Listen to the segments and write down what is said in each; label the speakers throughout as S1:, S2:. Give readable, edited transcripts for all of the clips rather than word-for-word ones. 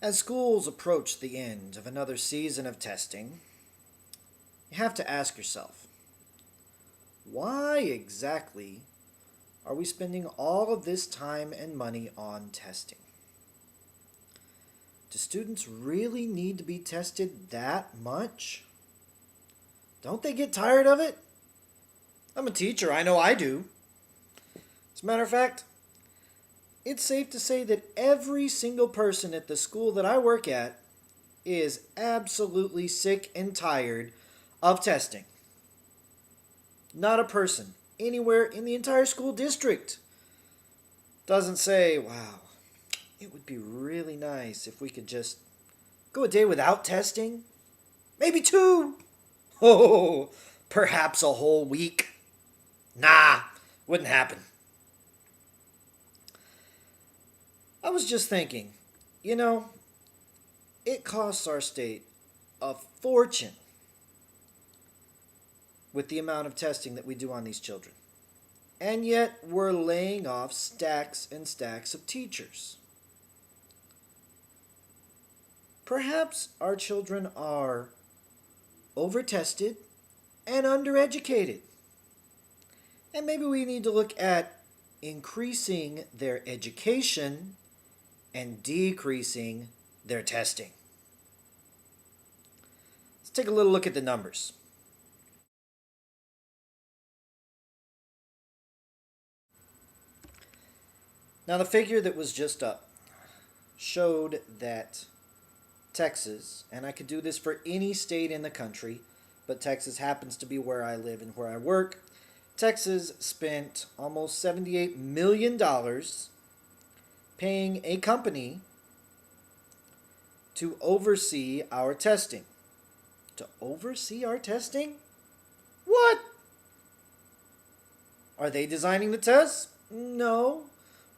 S1: As schools approach the end of another season of testing, you have to ask yourself, why exactly are we spending all of this time and money on testing? Do students really need to be tested that much? Don't they get tired of it? I'm a teacher, I know I do. As a matter of fact, it's safe to say that every single person at the school that I work at is absolutely sick and tired of testing. Not a person anywhere in the entire school district doesn't say, wow, it would be really nice if we could just go a day without testing. Maybe two. Oh, perhaps a whole week. Nah, wouldn't happen. I was just thinking, it costs our state a fortune with the amount of testing that we do on these children. And yet we're laying off stacks and stacks of teachers. Perhaps our children are overtested and undereducated. And maybe we need to look at increasing their education and decreasing their testing. Let's take a little look at the numbers. Now, the figure that was just up showed that Texas, and I could do this for any state in the country, but Texas happens to be where I live and where I work. Texas spent almost $78 million paying a company to oversee our testing. To oversee our testing? What? Are they designing the tests? No.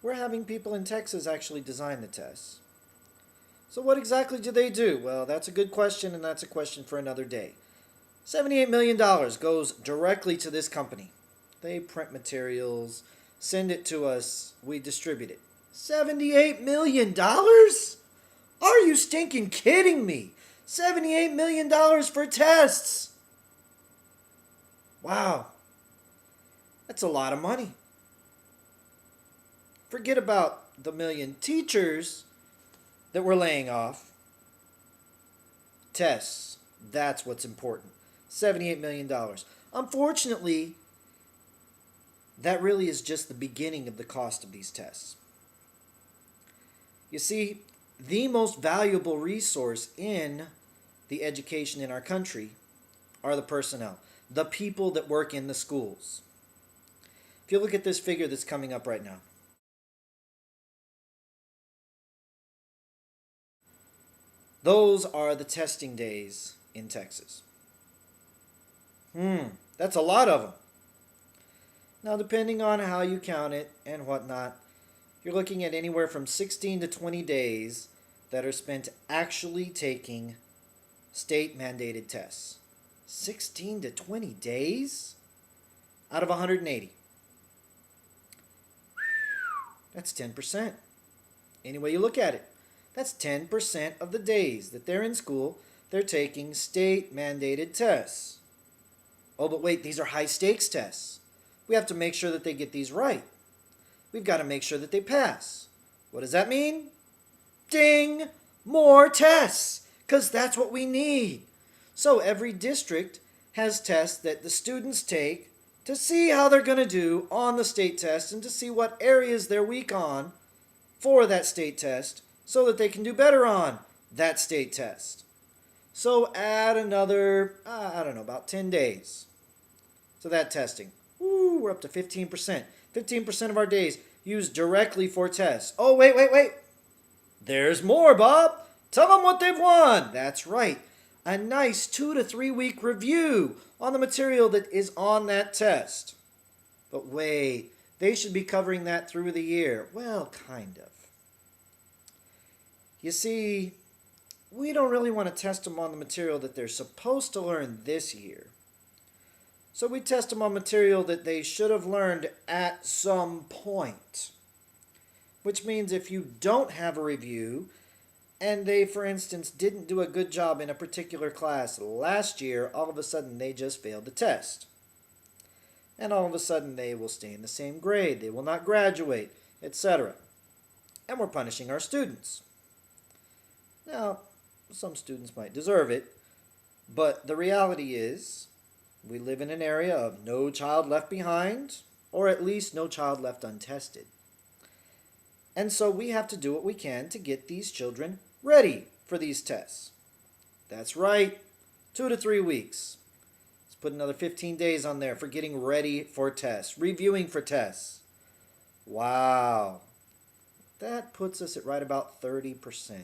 S1: We're having people in Texas actually design the tests. So what exactly do they do? Well, that's a good question, and that's a question for another day. $78 million goes directly to this company. They print materials, send it to us, we distribute it. $78 million? Are you stinking kidding me? $78 million for tests. Wow. That's a lot of money. Forget about the million teachers that we're laying off. Tests, that's what's important. $78 million. Unfortunately, that really is just the beginning of the cost of these tests. You see, the most valuable resource in the education in our country are the personnel, the people that work in the schools. If you look at this figure that's coming up right now, those are the testing days in Texas. That's a lot of them. Now, depending on how you count it and whatnot, you're looking at anywhere from 16 to 20 days that are spent actually taking state-mandated tests. 16 to 20 days out of 180. That's 10%. Any way you look at it. That's 10% of the days that they're in school, they're taking state-mandated tests. Oh, but wait, these are high-stakes tests. We have to make sure that they get these right. We've got to make sure that they pass. What does that mean? Ding! More tests! Because that's what we need. So every district has tests that the students take to see how they're going to do on the state test and to see what areas they're weak on for that state test so that they can do better on that state test. So add another, about 10 days to that testing. Ooh, we're up to 15%. 15% of our days used directly for tests. Oh, wait. There's more, Bob. Tell them what they've won. That's right. A nice 2 to 3 week review on the material that is on that test. But wait, they should be covering that through the year. Well, kind of. You see, we don't really want to test them on the material that they're supposed to learn this year. So we test them on material that they should have learned at some point. Which means if you don't have a review and they, for instance, didn't do a good job in a particular class last year, all of a sudden they just failed the test. And all of a sudden they will stay in the same grade, they will not graduate, etc. And we're punishing our students. Now, some students might deserve it, but the reality is we live in an area of no child left behind, or at least no child left untested. And so we have to do what we can to get these children ready for these tests. That's right, 2 to 3 weeks. Let's put another 15 days on there for getting ready for tests, reviewing for tests. Wow. That puts us at right about 30%.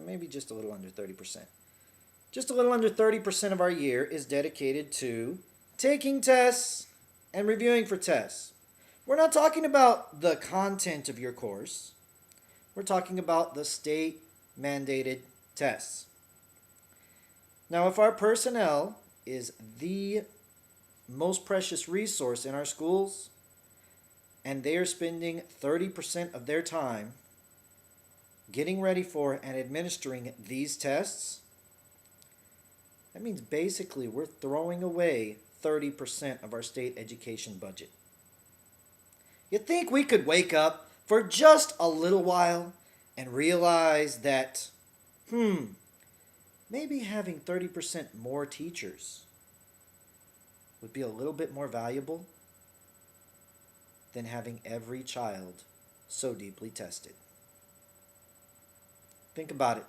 S1: Maybe just a little under 30%. Just a little under 30% of our year is dedicated to taking tests and reviewing for tests. We're not talking about the content of your course. We're talking about the state-mandated tests. Now, if our personnel is the most precious resource in our schools, and they are spending 30% of their time getting ready for and administering these tests, that means basically we're throwing away 30% of our state education budget. You think we could wake up for just a little while and realize that, maybe having 30% more teachers would be a little bit more valuable than having every child so deeply tested? Think about it.